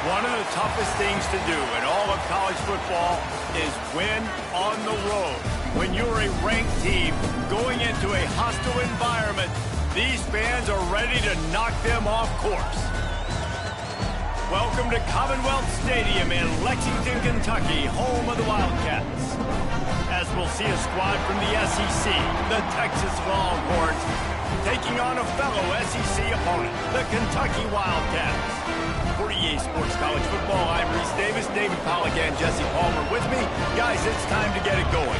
One of the toughest things to do in all of college football is win on the road. When you're a ranked team going into a hostile environment, these fans are ready to knock them off course. Welcome to Commonwealth Stadium in Lexington, Kentucky, home of the Wildcats. As we'll see a squad from the SEC, the Texas Longhorns, taking on a fellow SEC opponent, the Kentucky Wildcats. For EA Sports College Football, I'm Reese Davis, David Pollack, and Jesse Palmer with me. Guys, it's time to get it going.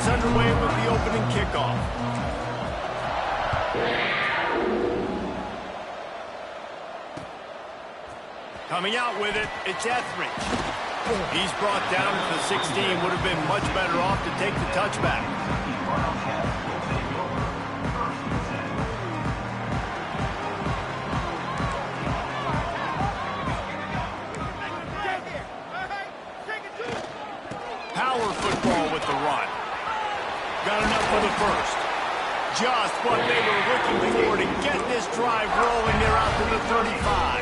Underway with the opening kickoff. Coming out with it, it's Etheridge. He's brought down to the 16. Would have been much better off to take the touchback. Power football with the run. Got enough for the first. Just what they were looking for to get this drive rolling. They're out to the 35.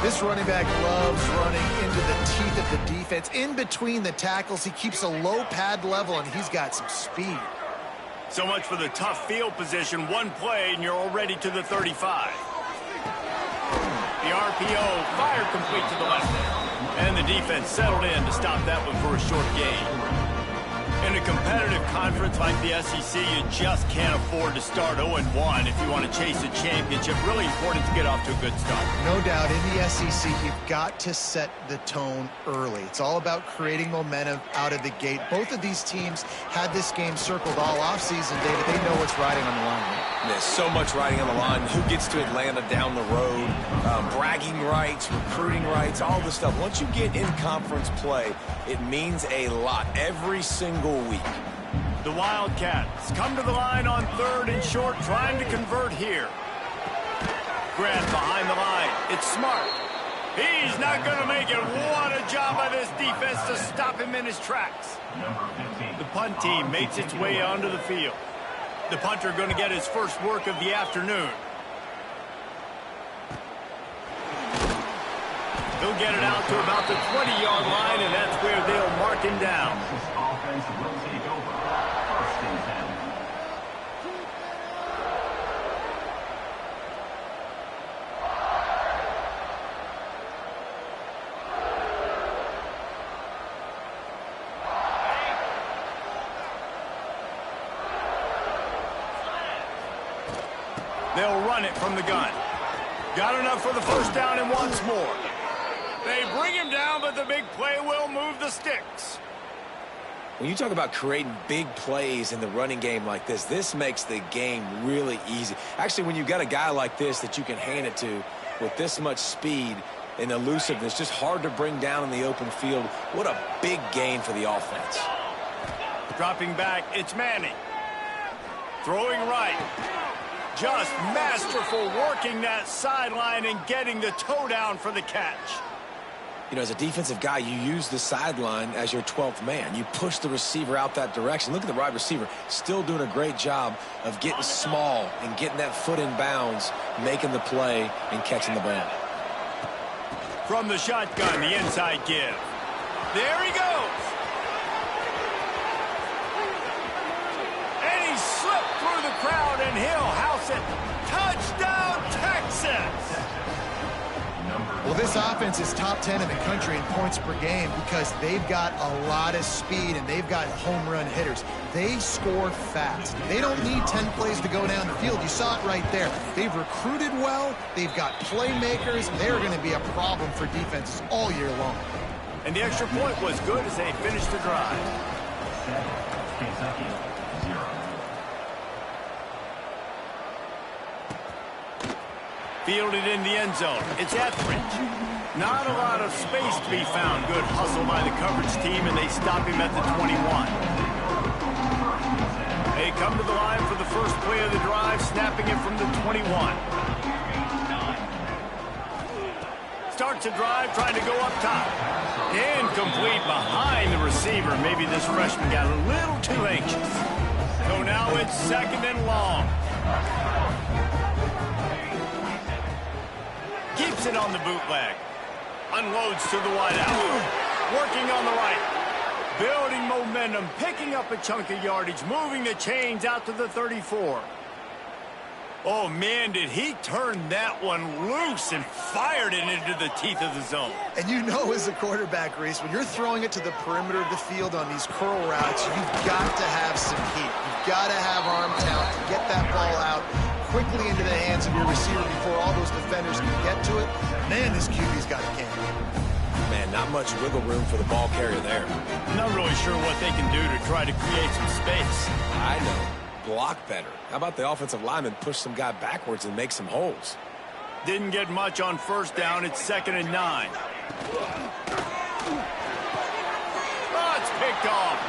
This running back loves running into the teeth of the defense. In between the tackles, he keeps a low pad level, and he's got some speed. So much for the tough field position. One play, and you're already to the 35. The RPO fired complete to the left. And the defense settled in to stop that one for a short gain. In a competitive conference like the SEC, you just can't afford to start 0-1 if you want to chase a championship. Really important to get off to a good start. No doubt, in the SEC, you've got to set the tone early. It's all about creating momentum out of the gate. Both of these teams had this game circled all offseason, David. They know what's riding on the line. There's so much riding on the line. Who gets to Atlanta down the road? Bragging rights, recruiting rights, all this stuff. Once you get in conference play, it means a lot every single week. The Wildcats come to the line on 3rd and short, trying to convert here. Grant behind the line. It's Smart. He's not going to make it. What a job by this defense to stop him in his tracks. The punt team makes its way onto the field. The punter going to get his first work of the afternoon. He'll get it out to about the 20-yard line, and that's where they'll mark him down. This offense will take over. 1st and 10. They'll run it from the gun. Got enough for the first down and once more. They bring him down, but the big play will move the sticks. When you talk about creating big plays in the running game like this makes the game really easy. Actually, when you've got a guy like this that you can hand it to with this much speed and elusiveness, just hard to bring down in the open field, what a big gain for the offense. Dropping back, it's Manning. Throwing right. Just masterful working that sideline and getting the toe down for the catch. You know, as a defensive guy, you use the sideline as your 12th man. You push the receiver out that direction. Look at the wide receiver, still doing a great job of getting small and getting that foot in bounds, making the play and catching the ball. From the shotgun, the inside give. There he goes. And he slipped through the crowd, and he'll house it. Touchdown, Texas! Well, this offense is top 10 in the country in points per game because they've got a lot of speed and they've got home run hitters. They score fast. They don't need 10 plays to go down the field. You saw it right there. They've recruited well. They've got playmakers. They're going to be a problem for defenses all year long. And the extra point was good as they finished the drive. Kentucky, 0. Fielded in the end zone. It's Etheridge. Not a lot of space to be found. Good hustle by the coverage team, and they stop him at the 21. They come to the line for the first play of the drive, snapping it from the 21. Starts a drive, trying to go up top. Incomplete behind the receiver. Maybe this freshman got a little too anxious. So now it's second and long. Keeps it on the bootleg. Unloads to the wideout. Working on the right. Building momentum, picking up a chunk of yardage, moving the chains out to the 34. Oh, man, did he turn that one loose and fired it into the teeth of the zone. And you know as a quarterback, Reese, when you're throwing it to the perimeter of the field on these curl routes, you've got to have some heat. You've got to have arm talent to get that ball out quickly into the hands of your receiver before all those defenders can get to it. Man, this QB's got a game. Man, not much wiggle room for the ball carrier there. Not really sure what they can do to try to create some space. I know. Block better. How about the offensive lineman push some guy backwards and make some holes? Didn't get much on first down. It's 2nd and 9. Oh, it's picked off.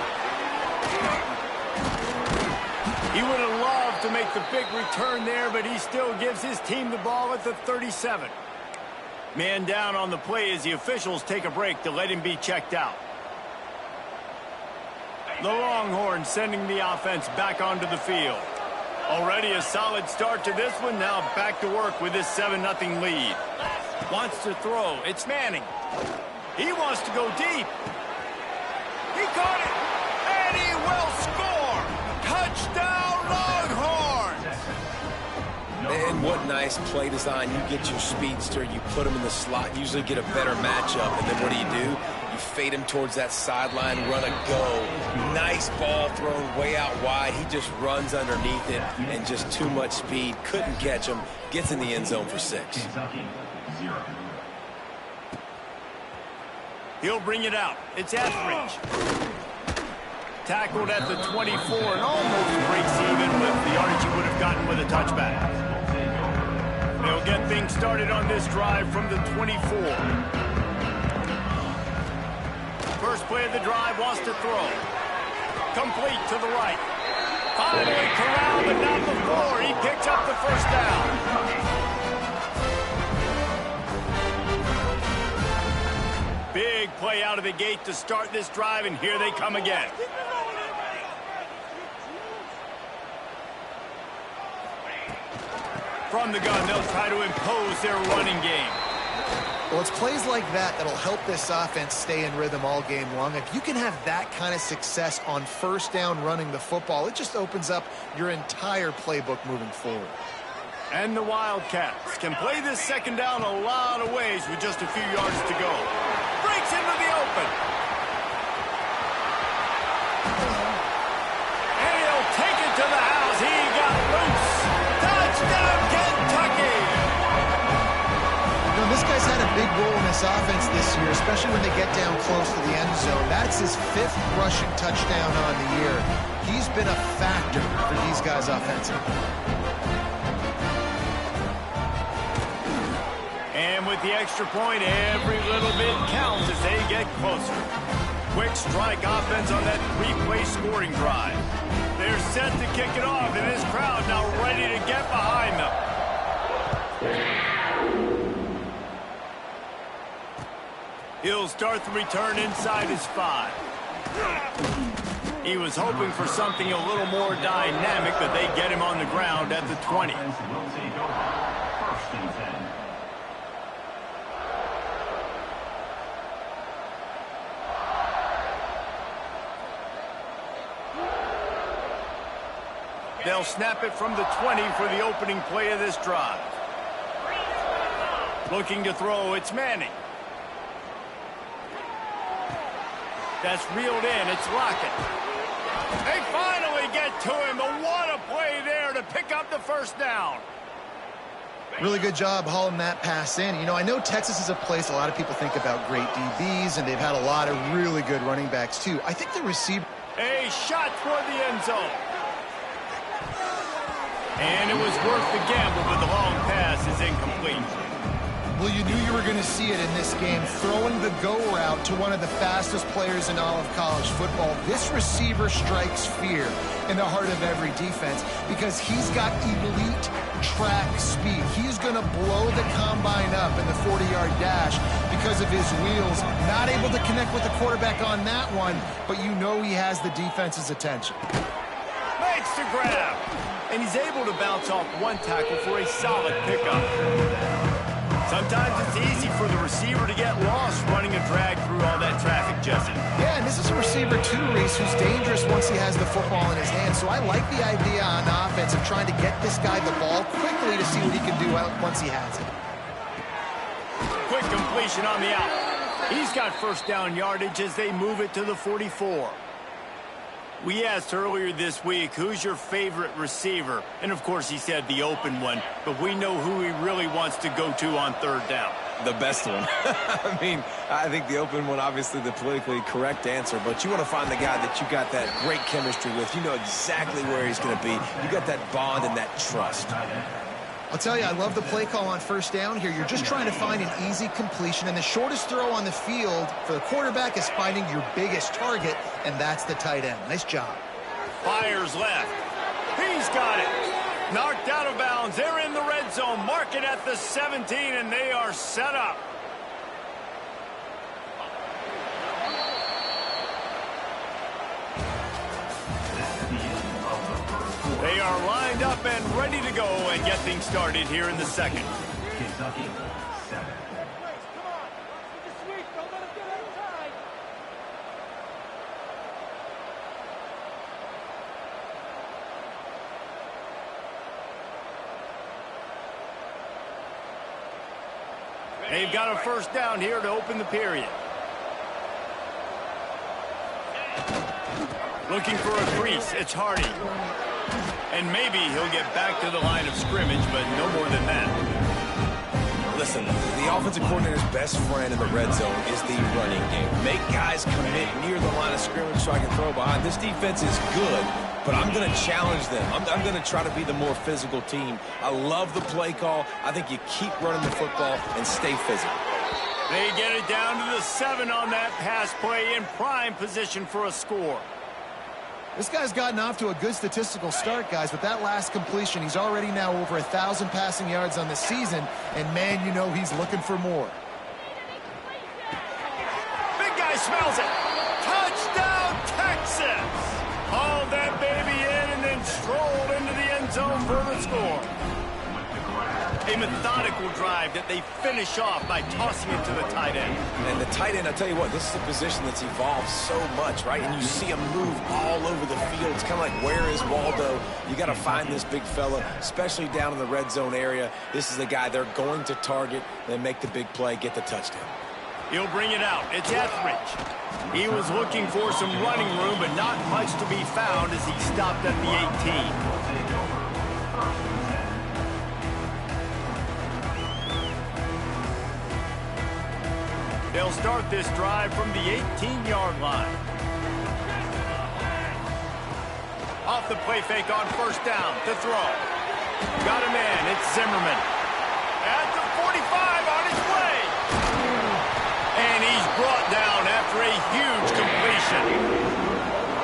He would have loved to make the big return there, but he still gives his team the ball at the 37. Man down on the play as the officials take a break to let him be checked out. The Longhorns sending the offense back onto the field. Already a solid start to this one. Now back to work with this 7-0 lead. Wants to throw. It's Manning. He wants to go deep. He caught it. And he will score. Touchdown Longhorns. And what nice play design. You get your speedster, you put him in the slot, usually get a better matchup. And then what do? You fade him towards that sideline, run a go. Nice ball thrown way out wide. He just runs underneath it and just too much speed. Couldn't catch him. Gets in the end zone for 6. He'll bring it out. It's Etheridge. Tackled at the 24 and almost breaks even with the yardage he would have gotten with a touchback. They'll get things started on this drive from the 24. First play of the drive, wants to throw. Complete to the right. Finally corralled, but not before. He picks up the first down. Big play out of the gate to start this drive, and here they come again. From the gun, they'll try to impose their running game. Well, it's plays like that that'll help this offense stay in rhythm all game long. If you can have that kind of success on first down running the football, it just opens up your entire playbook moving forward. And the Wildcats can play this second down a lot of ways with just a few yards to go. Breaks into the open. And he'll take it to the house. He got loose. Touchdown, Kentucky! You know, this guy's had a big role in this offense this year, especially when they get down close to the end zone. That's his 5th rushing touchdown on the year. He's been a factor for these guys offensively. And with the extra point, every little bit counts as they get closer. Quick strike offense on that 3-play scoring drive. They're set to kick it off, and this crowd now ready to get behind them. He'll start the return inside his 5. He was hoping for something a little more dynamic, but they get him on the ground at the 20. They'll snap it from the 20 for the opening play of this drive. Looking to throw, it's Manning. That's reeled in, it's Lockett. They finally get to him, but what a play there to pick up the first down. Really good job hauling that pass in. You know, I know Texas is a place a lot of people think about great DBs, and they've had a lot of really good running backs, too. I think the receiver... A shot toward the end zone. And it was worth the gamble, but the long pass is incomplete. going to see it in this game, throwing the go route to one of the fastest players in all of college football. This receiver strikes fear in the heart of every defense because he's got elite track speed. He's going to blow the combine up in the 40-yard dash because of his wheels. Not able to connect with the quarterback on that one, but you know he has the defense's attention. Makes the grab, and he's able to bounce off one tackle for a solid pickup. Sometimes it's easy for the receiver to get lost running a drag through all that traffic, Jesse. Yeah, and this is a receiver too, Reese, who's dangerous once he has the football in his hand. So I like the idea on offense of trying to get this guy the ball quickly to see what he can do once he has it. Quick completion on the out. He's got first down yardage as they move it to the 44. We asked earlier this week, who's your favorite receiver? And, of course, he said the open one, but we know who he really wants to go to on third down. The best one. I mean, I think the open one, obviously the politically correct answer, but you want to find the guy that you got that great chemistry with. You know exactly where he's going to be. You got that bond and that trust. I'll tell you, I love the play call on first down here. You're just trying to find an easy completion, and the shortest throw on the field for the quarterback is finding your biggest target, and that's the tight end. Nice job. Fires left. He's got it. Knocked out of bounds. They're in the red zone. Mark it at the 17, and they are set up. They are lined up and ready to go and get things started here in the second. Kentucky, 7. They've got a first down here to open the period. Looking for a crease. It's Hardy. And maybe he'll get back to the line of scrimmage, but no more than that. Listen, the offensive coordinator's best friend in the red zone is the running game. Make guys commit near the line of scrimmage so I can throw behind. This defense is good, but I'm going to challenge them. I'm going to try to be the more physical team. I love the play call. I think you keep running the football and stay physical. They get it down to the 7 on that pass play in prime position for a score. This guy's gotten off to a good statistical start, guys. With that last completion, he's already now over 1,000 passing yards on the season, and, man, you know he's looking for more. Big guy smells it. Touchdown, Texas! Hauled that baby in and then strolled into the end zone for the score. A methodical drive that they finish off by tossing it to the tight end. And the tight end, I tell you what, this is a position that's evolved so much, right? And you see him move all over the field. It's kind of like, where is Waldo? You got to find this big fella, especially down in the red zone area. This is the guy they're going to target and make the big play, get the touchdown. He'll bring it out. It's Etheridge. He was looking for some running room, but not much to be found as he stopped at the 18. They'll start this drive from the 18-yard line. Off the play fake on first down to throw. Got him in. It's Zimmerman. At the 45 on his way. And he's brought down after a huge completion.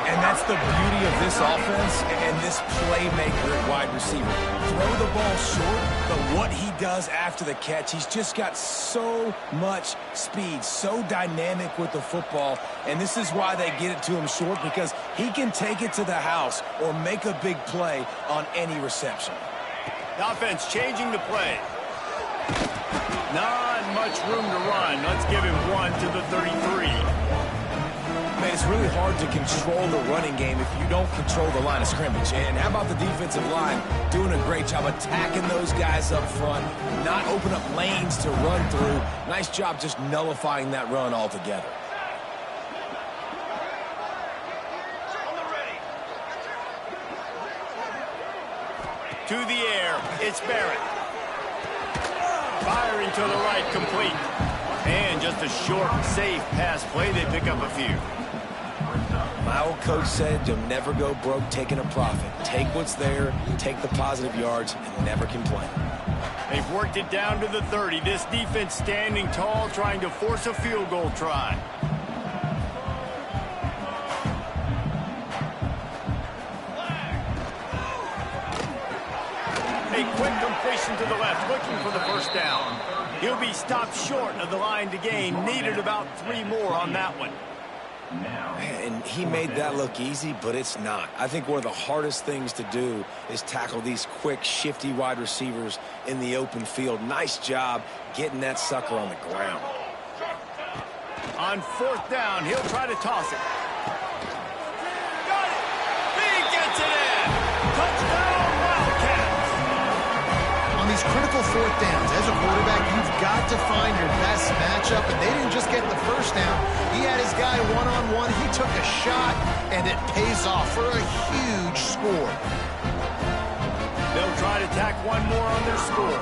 And that's the beauty of this offense and this playmaker at wide receiver. Throw the ball short, but what he does after the catch, he's just got so much speed, so dynamic with the football, and this is why they get it to him short, because he can take it to the house or make a big play on any reception. The offense changing the play. Not much room to run. Let's give him one to the 33. Man, it's really hard to control the running game if you don't control the line of scrimmage. And how about the defensive line doing a great job attacking those guys up front, not open up lanes to run through. Nice job just nullifying that run altogether. To the air, it's Barrett. Firing to the right, complete. And just a short, safe pass play. They pick up a few. My old coach said you'll never go broke taking a profit. Take what's there, take the positive yards, and never complain. They've worked it down to the 30. This defense standing tall, trying to force a field goal try. A quick completion to the left, looking for the first down. He'll be stopped short of the line to gain. Needed about 3 more on that one. And he made that look easy, but it's not. I think one of the hardest things to do is tackle these quick, shifty wide receivers in the open field. Nice job getting that sucker on the ground. On 4th down, he'll try to toss it. Got it! He gets it in! Touchdown, Wildcats! On these critical 4th downs, as a quarterback, you've got to find your best matchup, and they didn't just get the first down. He had his guy one-on-one. He took a shot, and it pays off for a huge score. They'll try to tack one more on their score.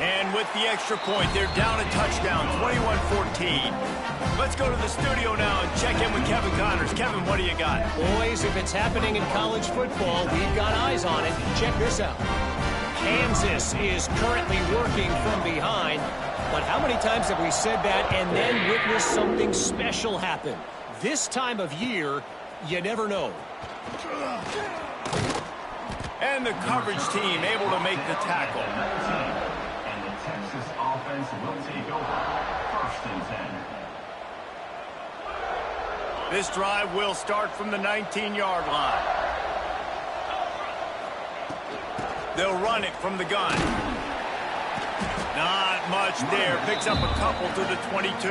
And with the extra point, they're down a touchdown, 21-14. Let's go to the studio now and check in with Kevin Connors. Kevin, what do you got? Boys, if it's happening in college football, we've got eyes on it. Check this out. Kansas is currently working from behind, but how many times have we said that and then witnessed something special happen? This time of year, you never know. And the coverage team able to make the tackle. And the Texas offense will take over. 1st and 10. This drive will start from the 19-yard line. They'll run it from the gun. Not much there. Picks up a couple to the 22.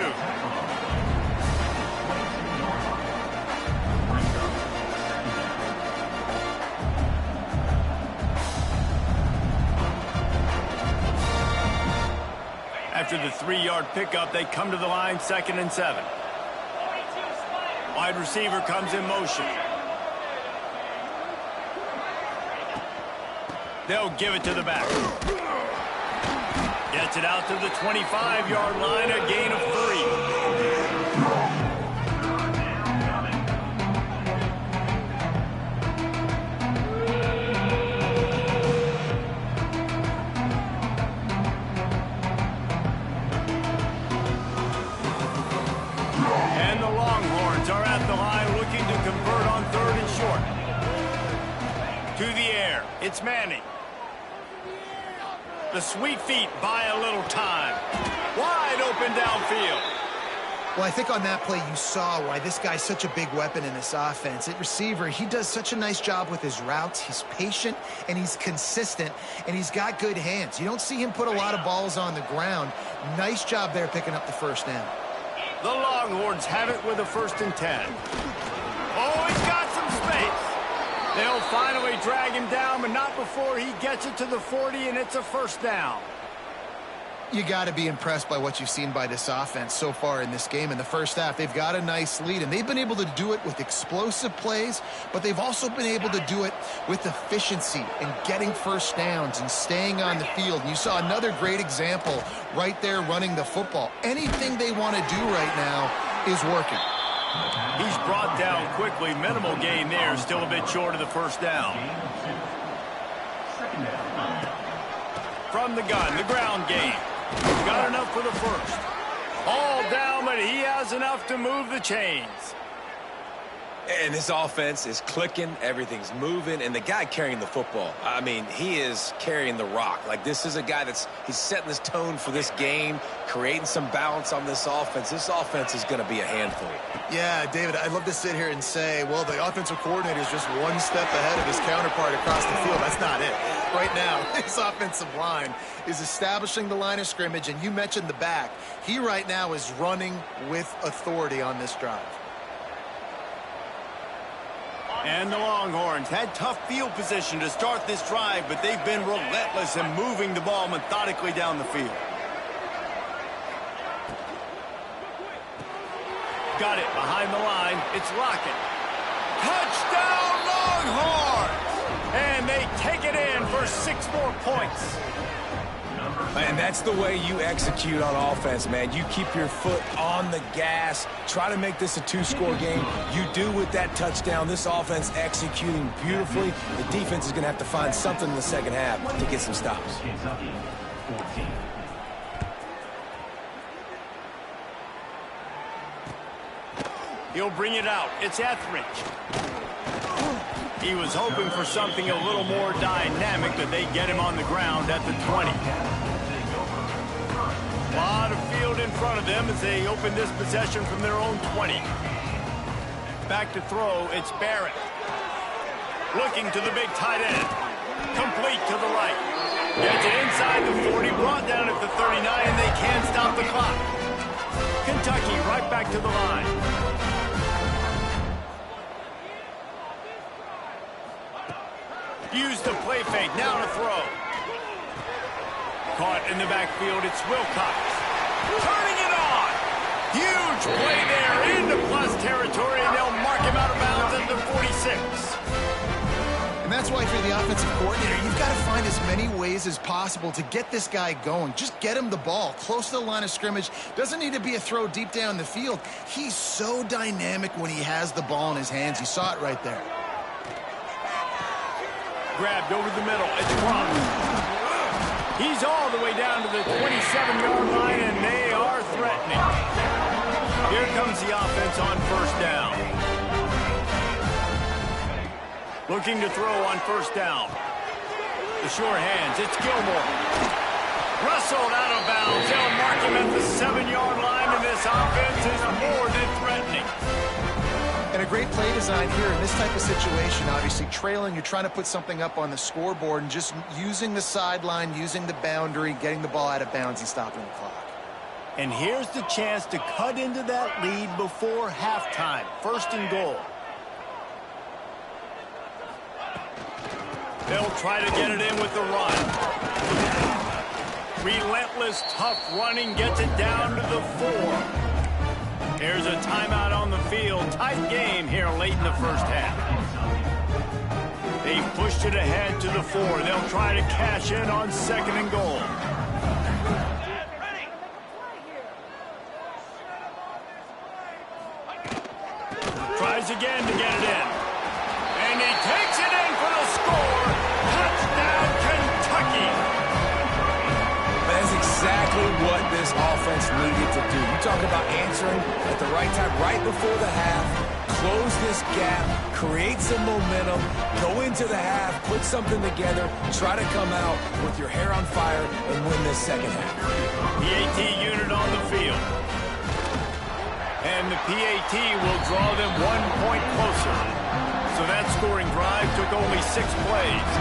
After the 3-yard pickup, they come to the line, 2nd and 7. Wide receiver comes in motion. They'll give it to the back. Gets it out to the 25-yard line, a gain of 3. And the Longhorns are at the line looking to convert on 3rd and short. To the air, it's Manning. The sweet feet buy a little time. Wide open downfield. Well, I think on that play you saw why this guy's such a big weapon in this offense. At receiver, he does such a nice job with his routes. He's patient, and he's consistent, and he's got good hands. You don't see him put a lot of balls on the ground. Nice job there picking up the first down. The Longhorns have it with a 1st and 10. Oh, he's got some space. They'll finally drag him down, but not before he gets it to the 40, and it's a 1st down. You got to be impressed by what you've seen by this offense so far in this game. In the first half, they've got a nice lead, and they've been able to do it with explosive plays, but they've also been able to do it with efficiency and getting first downs and staying on the field. And you saw another great example right there running the football. Anything they want to do right now is working. He's brought down quickly. Minimal gain there. Still a bit short of the 1st down. From the gun, the ground game. Got enough for the 1st. All down, but he has enough to move the chains. And this offense is clicking, everything's moving, and the guy carrying the football, I mean, he is carrying the rock. Like, this is a guy he's setting this tone for this game, creating some balance on this offense. This offense is going to be a handful. Yeah, David, I'd love to sit here and say, well, the offensive coordinator is just one step ahead of his counterpart across the field. That's not it. Right now, his offensive line is establishing the line of scrimmage, and you mentioned the back. He right now is running with authority on this drive. And the Longhorns had tough field position to start this drive, but they've been relentless in moving the ball methodically down the field. Got it behind the line. It's Lockett. Touchdown, Longhorns! And they take it in for 6 more points. And that's the way you execute on offense, man. You keep your foot on the gas. Try to make this a 2-score game. You do with that touchdown. This offense executing beautifully. The defense is going to have to find something in the second half to get some stops. Kentucky, 14. He'll bring it out. It's Etheridge. He was hoping for something a little more dynamic, but they get him on the ground at the 20. A lot of field in front of them as they open this possession from their own 20. Back to throw, it's Barrett. Looking to the big tight end. Complete to the right. Gets it inside the 40, brought down at the 39, and they can't stop the clock. Kentucky right back to the line. Use the play fake, now to throw. Caught in the backfield, it's Wilcox. Turning it on! Huge play there into plus territory, and they'll mark him out of bounds at the 46. And that's why if you're the offensive coordinator, you've got to find as many ways as possible to get this guy going. Just get him the ball close to the line of scrimmage. Doesn't need to be a throw deep down the field. He's so dynamic when he has the ball in his hands. You saw it right there. Grabbed over the middle. It's Crump. He's all the way down to the 27-yard line, and they are threatening. Here comes the offense on first down. Looking to throw on first down. The sure hands. It's Gilmore. Rustled out of bounds. They'll mark him at the 7-yard line, and this offense is more than threatening. And a great play design here in this type of situation. Obviously trailing, you're trying to put something up on the scoreboard and just using the sideline, using the boundary, getting the ball out of bounds and stopping the clock. And here's the chance to cut into that lead before halftime. First and goal. They'll try to get it in with the run. Relentless, tough running gets it down to the 4. There's a timeout on the field. Tight game here late in the first half. They pushed it ahead to the 4. They'll try to cash in on second and goal. Tries again to get it in. And he takes it in for the score. Touchdown, Kentucky. That's exactly what this offense needed to do. You talk about answering at the right time, right before the half, close this gap, create some momentum, go into the half, put something together, try to come out with your hair on fire and win this second half. PAT unit on the field. And the PAT will draw them 1 point closer. So that scoring drive took only 6 plays.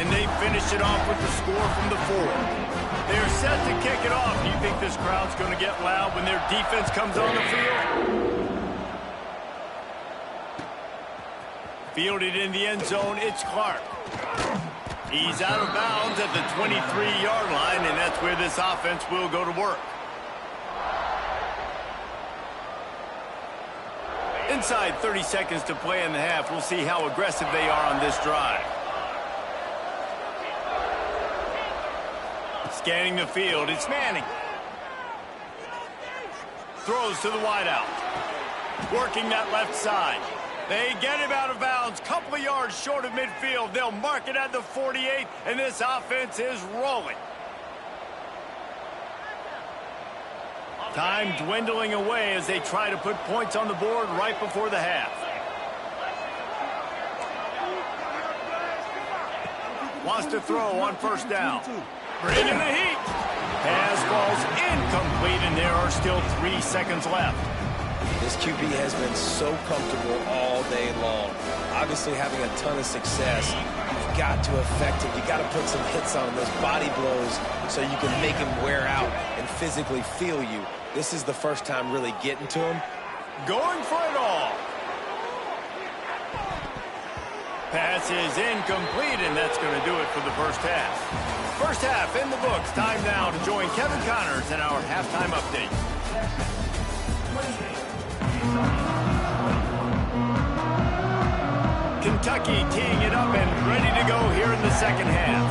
And they finished it off with the score from the 4. They're set to kick it off. Do you think this crowd's going to get loud when their defense comes on the field? Fielded in the end zone, it's Clark. He's out of bounds at the 23-yard line, and that's where this offense will go to work. Inside 30 seconds to play in the half. We'll see how aggressive they are on this drive. Scanning the field, it's Manning. Throws to the wideout. Working that left side. They get him out of bounds. Couple of yards short of midfield. They'll mark it at the 48, and this offense is rolling. Time dwindling away as they try to put points on the board right before the half. Wants to throw on first down. Bringing the heat. Pass ball's incomplete, and there are still 3 seconds left. This QB has been so comfortable all day long. Obviously having a ton of success. You've got to affect it. You've got to put some hits on those body blows so you can make him wear out and physically feel you. This is the first time really getting to him. Going for it all. Pass is incomplete, and that's going to do it for the first half. First half in the books. Time now to join Kevin Connors in our halftime update. Kentucky teeing it up and ready to go here in the the second half.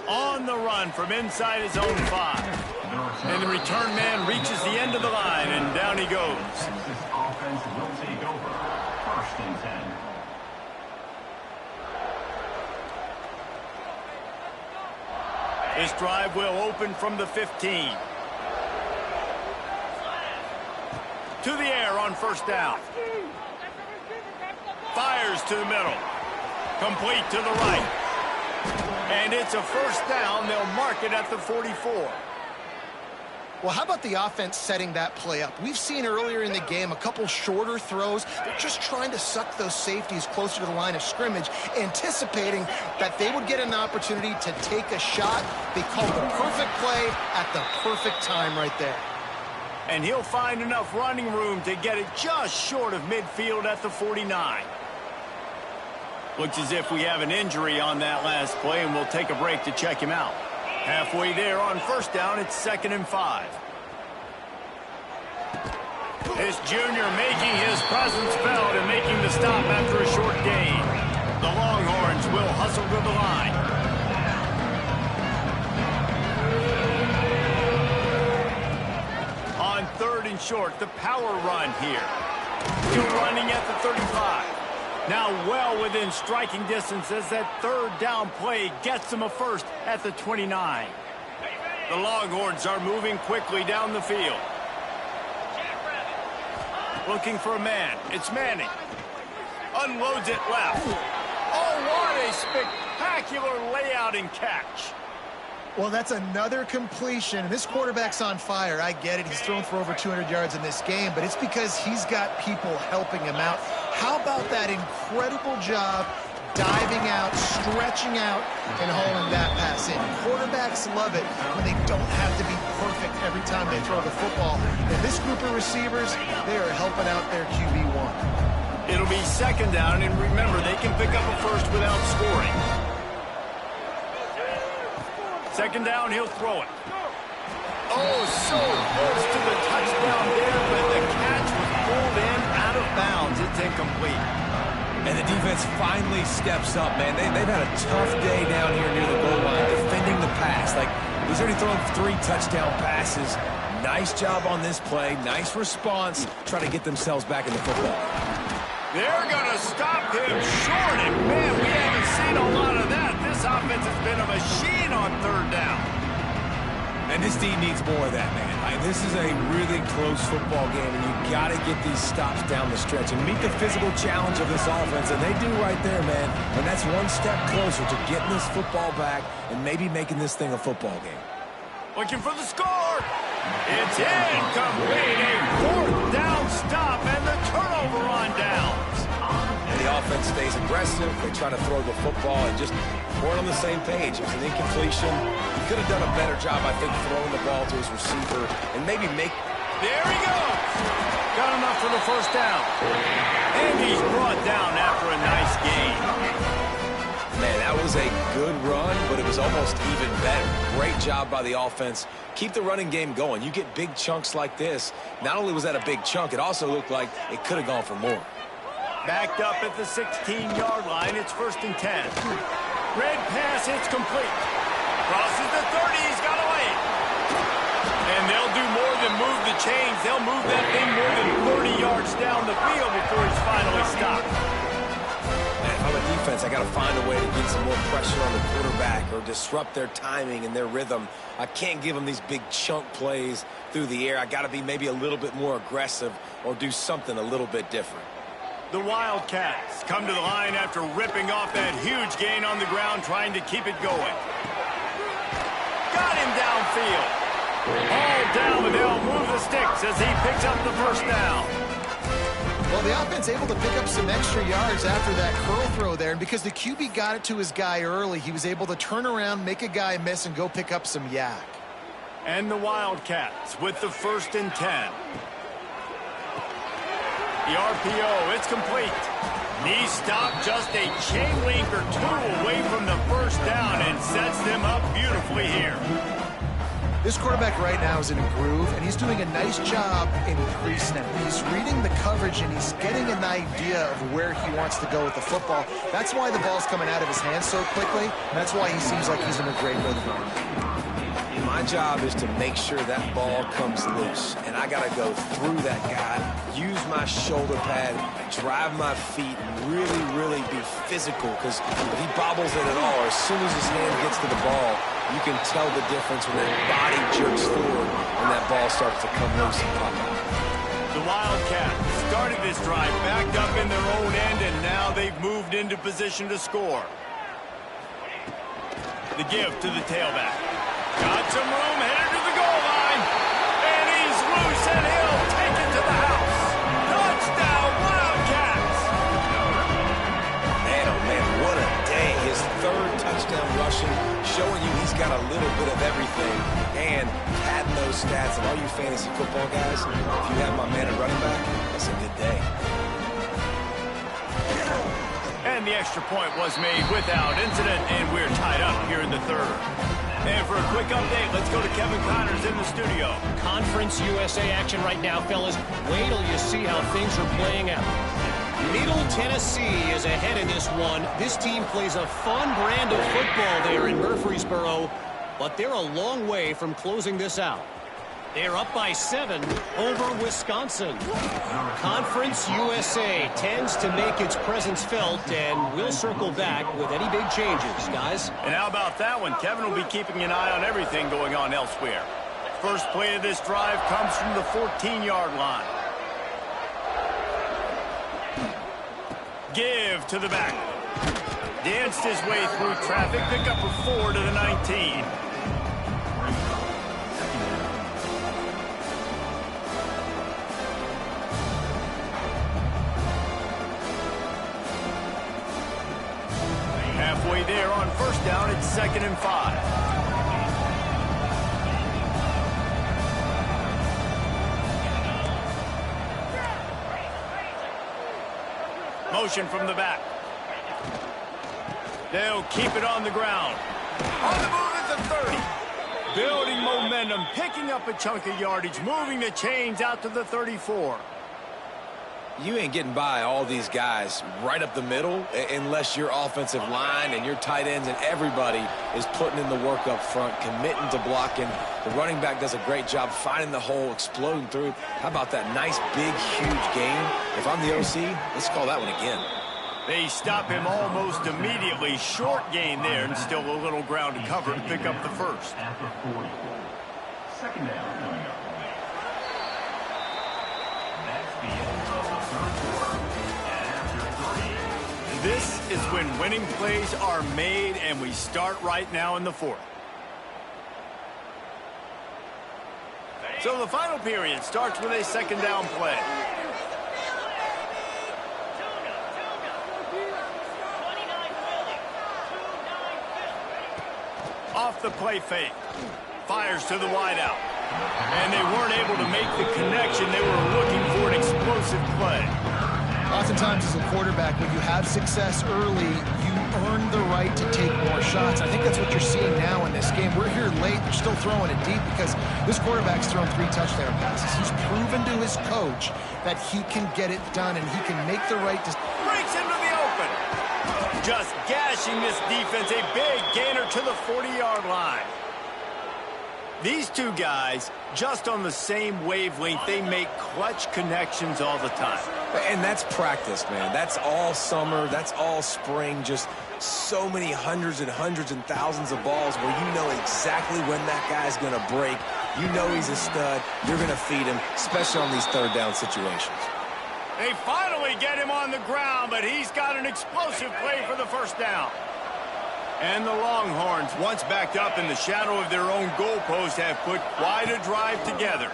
On the run from inside his own 5. And the return man reaches the end of the line, and down he goes. Texas offense will take over. 1st and 10. This drive will open from the 15. To the air on 1st down. Fires to the middle. Complete to the right. And it's a 1st down. They'll mark it at the 44. Well, how about the offense setting that play up? We've seen earlier in the game a couple shorter throws. They're just trying to suck those safeties closer to the line of scrimmage, anticipating that they would get an opportunity to take a shot. They called the perfect play at the perfect time right there. And he'll find enough running room to get it just short of midfield at the 49. Looks as if we have an injury on that last play, and we'll take a break to check him out. Halfway there on 1st down, it's 2nd and 5. This junior making his presence felt and making the stop after a short gain. The Longhorns will hustle to the line. On 3rd and short, the power run here. Still running at the 35. Now well within striking distance as that 3rd down play gets them a 1st at the 29. The Longhorns are moving quickly down the field. Looking for a man. It's Manning. Unloads it left. Oh, what a spectacular layout and catch. Well, that's another completion. This quarterback's on fire. I get it. He's thrown for over 200 yards in this game, but it's because he's got people helping him out. How about that incredible job diving out, stretching out, and hauling that pass in? Quarterbacks love it when they don't have to be perfect every time they throw the football. And this group of receivers, they are helping out their QB1. It'll be 2nd down, and remember, they can pick up a 1st without scoring. 2nd down, he'll throw it. Oh, so close to the touchdown there, but the catch was pulled in out of bounds. It's incomplete. And the defense finally steps up, man. They've had a tough day down here near the goal line defending the pass. Like, he's already thrown 3 touchdown passes. Nice job on this play. Nice response. Trying to get themselves back in the football. They're going to stop him short, and man, we haven't seen a lot of that. This offense has been a machine on 3rd down. And this team needs more of that, man. This is a really close football game, and you got to get these stops down the stretch and meet the physical challenge of this offense, and they do right there, man. And that's one step closer to getting this football back and maybe making this thing a football game. Looking for the score. It's incomplete. A 4th down stop, and the turnover on downs. And the offense stays aggressive. They try to throw the football and just weren't on the same page. It was an incompletion. He could have done a better job, I think, throwing the ball to his receiver and maybe make... There he goes. Got enough for the 1st down. And he's brought down after a nice gain. Man, that was a good run, but it was almost even better. Great job by the offense. Keep the running game going. You get big chunks like this. Not only was that a big chunk, it also looked like it could have gone for more. Backed up at the 16-yard line. It's 1st and 10. Red pass, it's complete. Crosses the 30, he's got away. And they'll do more than move the chains. They'll move that thing more than 30 yards down the field before he's finally stopped. And if I'm a defense, I got to find a way to get some more pressure on the quarterback or disrupt their timing and their rhythm. I can't give them these big chunk plays through the air. I got to be maybe a little bit more aggressive or do something a little bit different. The Wildcats come to the line after ripping off that huge gain on the ground, trying to keep it going. Got him downfield. All down, and they'll move the sticks as he picks up the 1st down. Well, the offense able to pick up some extra yards after that curl throw there, and because the QB got it to his guy early, he was able to turn around, make a guy miss, and go pick up some yak. And the Wildcats with the 1st and 10. The RPO, it's complete. Knee stop, just a chain link or 2 away from the 1st down, and sets them up beautifully here. This quarterback right now is in a groove, and he's doing a nice job in pre-snap. He's reading the coverage, and he's getting an idea of where he wants to go with the football. That's why the ball's coming out of his hands so quickly. That's why he seems like he's in a great rhythm. My job is to make sure that ball comes loose, and I got to go through that guy, use my shoulder pad, drive my feet, and really, really be physical, because if he bobbles it at all, or as soon as his hand gets to the ball, you can tell the difference when that body jerks forward and that ball starts to come loose and pop out. The Wildcats started this drive backed up in their own end, and now they've moved into position to score. The give to the tailback. Got some room, headed to the goal line. And he's loose, and he'll take it to the house. Touchdown, Wildcats! Man, oh man, what a day. His third touchdown rushing, showing you he's got a little bit of everything. And padding those stats, and all you fantasy football guys, if you have my man at running back, that's a good day. And the extra point was made without incident, and we're tied up here in the third. And for a quick update, let's go to Kevin Connors in the studio. Conference USA action right now, fellas. Wait till you see how things are playing out. Middle Tennessee is ahead in this one. This team plays a fun brand of football there in Murfreesboro, but they're a long way from closing this out. They're up by 7 over Wisconsin. Conference USA tends to make its presence felt, and we'll circle back with any big changes, guys. And how about that one? Kevin will be keeping an eye on everything going on elsewhere. First play of this drive comes from the 14-yard line. Give to the back. Danced his way through traffic, pick up a 4 to the 19. Halfway there on first down, it's 2nd and 5. Motion from the back. They'll keep it on the ground. On the move at the 30. Building momentum, picking up a chunk of yardage, moving the chains out to the 34. You ain't getting by all these guys right up the middle unless your offensive line and your tight ends and everybody is putting in the work up front, committing to blocking. The running back does a great job finding the hole, exploding through. How about that nice, big, huge gain? If I'm the OC, let's call that one again. They stop him almost immediately. Short gain there, and still a little ground to cover to pick up the first. After 40. 2nd down coming up. That's the end of the third quarter. And after 3. This is when winning plays are made, and we start right now in the 4th. So the final period starts with a 2nd down play. Off the play fake. Fires to the wideout. And they weren't able to make the connection. They were looking for an explosive play. Oftentimes as a quarterback, when you have success early, you earn the right to take more shots. I think that's what you're seeing now in this game. We're here late. They're still throwing it deep because this quarterback's thrown 3 touchdown passes. He's proven to his coach that he can get it done and he can make the right decision. Breaks into the open. Just gashing this defense. A big gainer to the 40-yard line. These two guys, just on the same wavelength, they make clutch connections all the time. And that's practice, man. That's all summer. That's all spring. Just so many hundreds and thousands of balls where you know exactly when that guy's going to break. You know he's a stud. You're going to feed him, especially on these third down situations. They finally get him on the ground, but he's got an explosive play for the first down. And the Longhorns, once backed up in the shadow of their own goalpost, have put quite a drive together.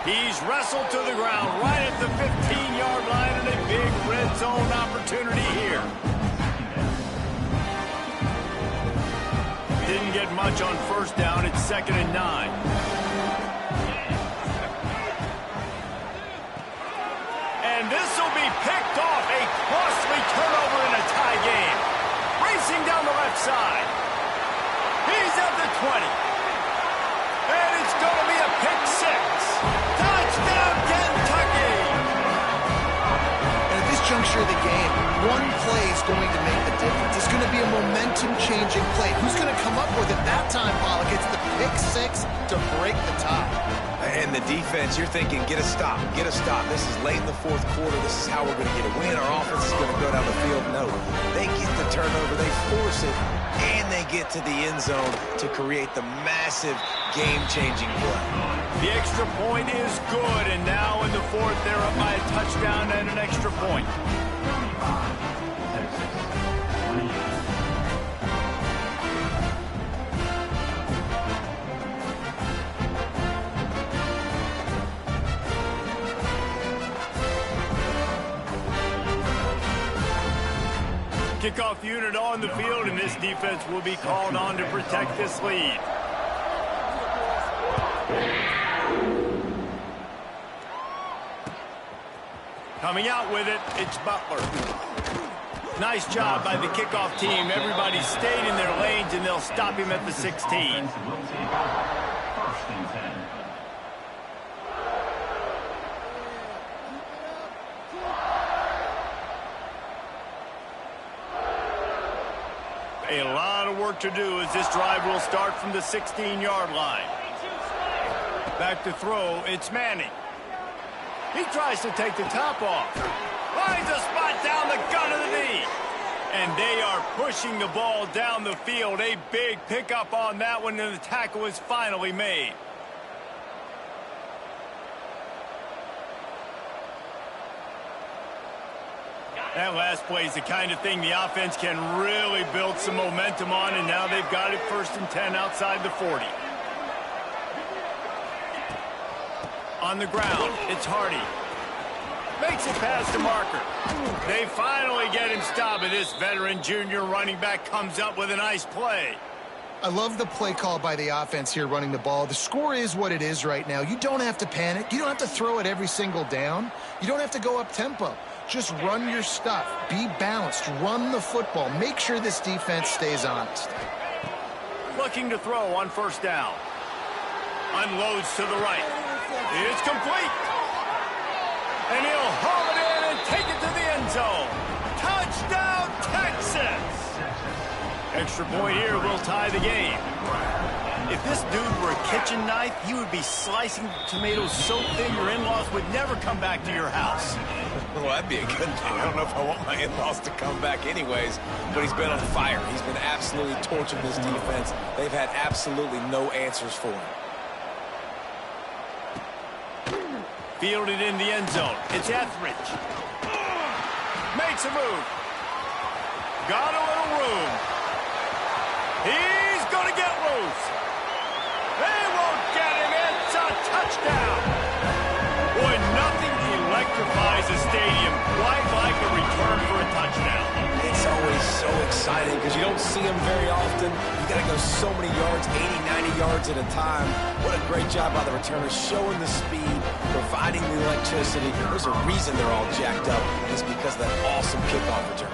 He's wrestled to the ground right at the 15-yard line, and a big red zone opportunity here. Didn't get much on first down. It's 2nd and 9. And this will be picked off. A costly turnover in a tie game. Racing down the left side. one play is going to make the difference. It's going to be a momentum-changing play. Who's going to come up with it that time, Pollock? It's the pick six to break the tie. And the defense, you're thinking, get a stop, get a stop. This is late in the fourth quarter. This is how we're going to get a win. Our offense is going to go down the field. No, they get the turnover, they force it, and they get to the end zone to create the massive game-changing play. The extra point is good, and now in the fourth, they're up by a touchdown and an extra point. 35, Texas, 28. Kickoff unit on the field, and this defense will be called on to protect this lead. Coming out with it, it's Butler. Nice job by the kickoff team. Everybody stayed in their lanes, and they'll stop him at the 16. Offense will take over. First and 10. A lot of work to do as this drive will start from the 16-yard line. Back to throw, it's Manning. He tries to take the top off. Finds a spot down the gut of the knee. And they are pushing the ball down the field. A big pickup on that one, and the tackle is finally made. That last play is the kind of thing the offense can really build some momentum on, and now they've got it first and 10 outside the 40. On the ground, it's Hardy. Makes it past the marker. They finally get him stopped, and this veteran junior running back comes up with a nice play. I love the play call by the offense here running the ball. The score is what it is right now. You don't have to panic. You don't have to throw it every single down. You don't have to go up tempo. Just run your stuff. Be balanced. Run the football. Make sure this defense stays honest. Looking to throw on first down. Unloads to the right. It's complete. And he'll haul it in and take it to the end zone. Touchdown, Texas! Extra point here will tie the game. If this dude were a kitchen knife, he would be slicing tomatoes so thin your in-laws would never come back to your house. Well, that'd be a good thing. I don't know if I want my in-laws to come back anyways, but he's been on fire. He's been absolutely torching this defense. They've had absolutely no answers for him. Fielded in the end zone. It's Etheridge. Makes a move. Got a little room. He's going to get loose. They won't get him. It's a touchdown. Boy, nothing electrifies a stadium quite like a return for a touchdown. It's always so exciting because you don't see them very often. You got to go so many yards, 80, 90 yards at a time. What a great job by the returners, showing the speed, providing the electricity. There's a reason they're all jacked up. It's because of that awesome kickoff return.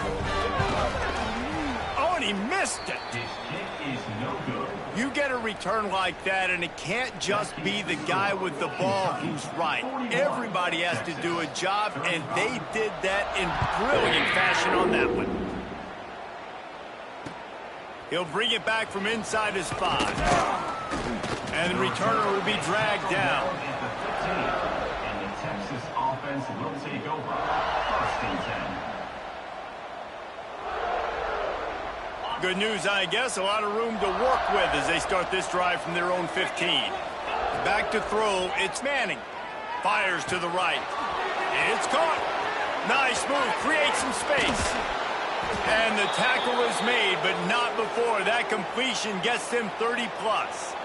Oh, and he missed it. His kick is no good. You get a return like that, and it can't just be the guy with the ball who's right. Everybody has to do a job, and they did that in brilliant fashion on that one. He'll bring it back from inside his 5. And the returner will be dragged down. And the Texas offense will take over. First and 10. Good news, I guess. A lot of room to work with as they start this drive from their own 15. Back to throw. It's Manning. Fires to the right. It's caught. Nice move. Creates some space. And the tackle is made, but not before. That completion gets them 30-plus.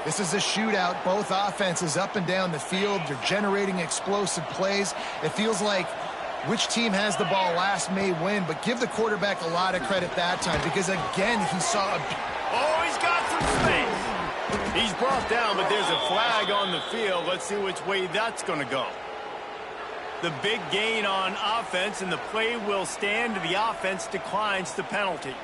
This is a shootout. Both offenses up and down the field. They're generating explosive plays. It feels like which team has the ball last may win, but give the quarterback a lot of credit that time because, again, he saw a... Oh, he's got some space. He's brought down, but there's a flag on the field. Let's see which way that's going to go. The big gain on offense, and the play will stand. The offense declines the penalty.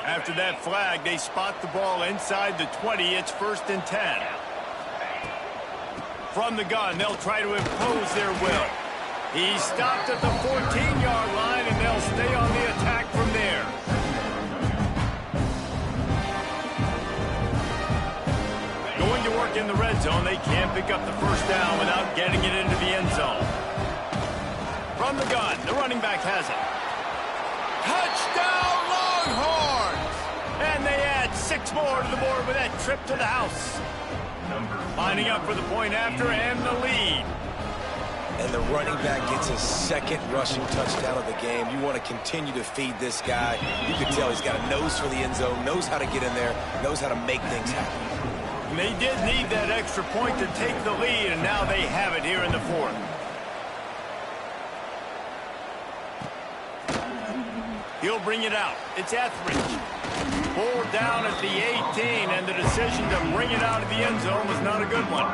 After that flag, they spot the ball inside the 20. It's first and 10. From the gun, they'll try to impose their will. He's stopped at the 14-yard line, and they'll stay on the attack from there. Going to work in the red zone, they can't pick up the first down without getting it into the end zone. From the gun, the running back has it. Touchdown, Longhorns! And they add 6 more to the board with that trip to the house. Lining up for the point after and the lead. And the running back gets his second rushing touchdown of the game. You want to continue to feed this guy. You can tell he's got a nose for the end zone, knows how to get in there, knows how to make things happen. And they did need that extra point to take the lead, and now they have it here in the fourth. He'll bring it out. It's Etheridge. Pulled down at the 18, and the decision to bring it out of the end zone was not a good one.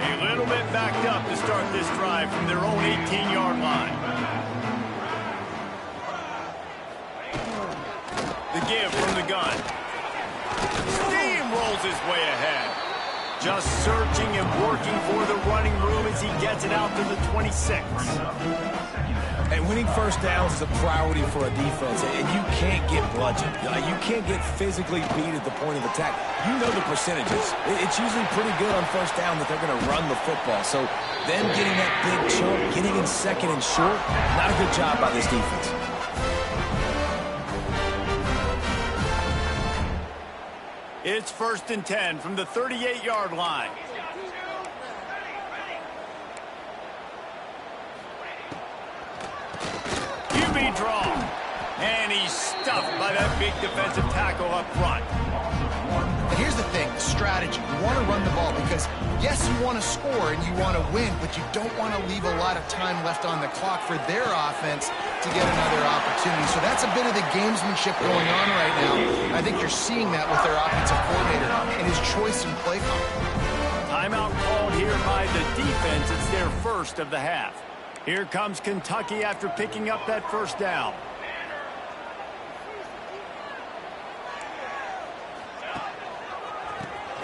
A little bit backed up to start this drive from their own 18-yard line. The give from the gun. Steamrolls his way ahead. Just searching and working for the running room as he gets it out to the 26. And winning first downs is a priority for a defense, and you can't get bludgeoned. You can't get physically beat at the point of attack. You know the percentages. It's usually pretty good on first down that they're going to run the football. So them getting that big chunk, getting in second and short, not a good job by this defense. It's 1st and 10 from the 38-yard line. QB draw. And he's stuffed by that big defensive tackle up front. And here's the thing, strategy. You want to run the ball because, yes, you want to score and you want to win, but you don't want to leave a lot of time left on the clock for their offense to get another opportunity. So that's a bit of the gamesmanship going on right now. I think you're seeing that with their offensive coordinator and his choice in play call. Timeout called here by the defense. It's their first of the half. Here comes Kentucky after picking up that first down.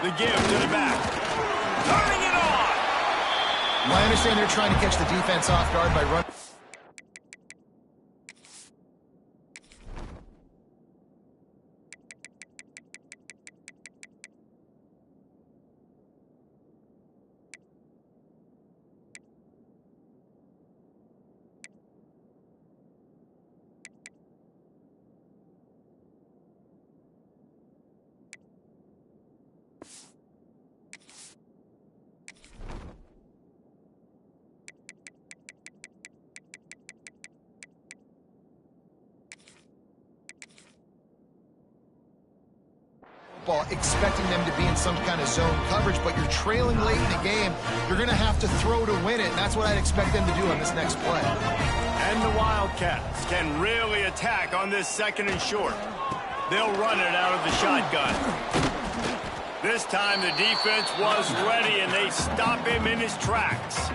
The give to the back. Turning it on! Well, I understand they're trying to catch the defense off guard by running. Expecting them to be in some kind of zone coverage, but you're trailing late in the game. You're going to have to throw to win it, and that's what I'd expect them to do on this next play. And the Wildcats can really attack on this 2nd and short. They'll run it out of the shotgun. This time the defense was ready, and they stop him in his tracks.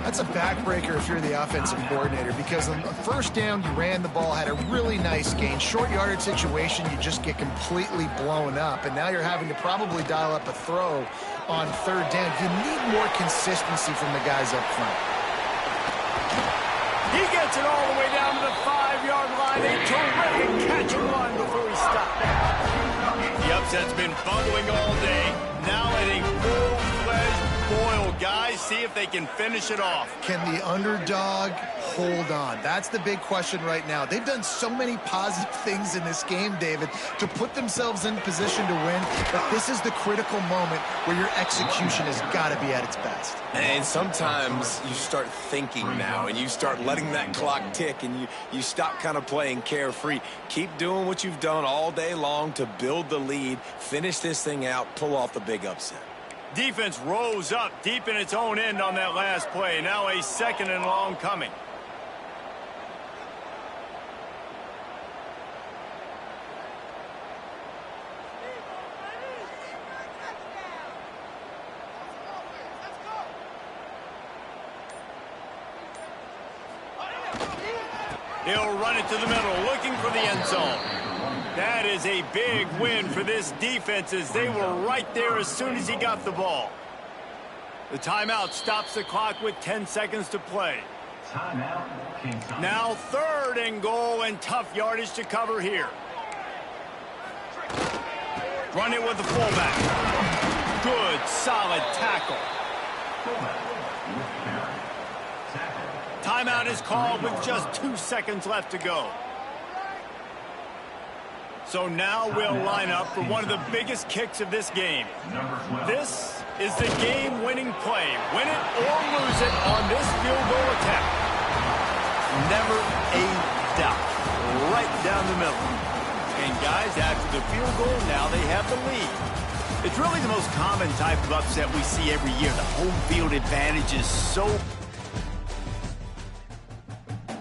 That's a backbreaker if you're the offensive coordinator, because on the first down, you ran the ball, had a really nice gain. Short yardage situation, you just get completely blown up, and now you're having to probably dial up a throw on 3rd down. You need more consistency from the guys up front. He gets it all the way down to the 5-yard line. A terrific catch and run before he stopped. The upset's been bubbling all day. Now at a full-fledged boil, guys. See if they can finish it off. Can the underdog hold on? That's the big question right now. They've done so many positive things in this game, David, to put themselves in position to win, but this is the critical moment where your execution has got to be at its best. And sometimes you start thinking now, and you start letting that clock tick, and you stop kind of playing carefree. Keep doing what you've done all day long to build the lead, finish this thing out, pull off the big upset. Defense rose up deep in its own end on that last play. Now a 2nd and long coming. He'll run it to the middle, looking for the end zone. That is a big win for this defense as they were right there as soon as he got the ball. The timeout stops the clock with 10 seconds to play. Timeout. Now 3rd and goal and tough yardage to cover here. Run it with the fullback. Good, solid tackle. Timeout is called with just 2 seconds left to go. So now we'll line up for one of the biggest kicks of this game. This is the game-winning play. Win it or lose it on this field goal attempt. Never a doubt. Right down the middle. And guys, after the field goal, now they have the lead. It's really the most common type of upset we see every year. The home field advantage is so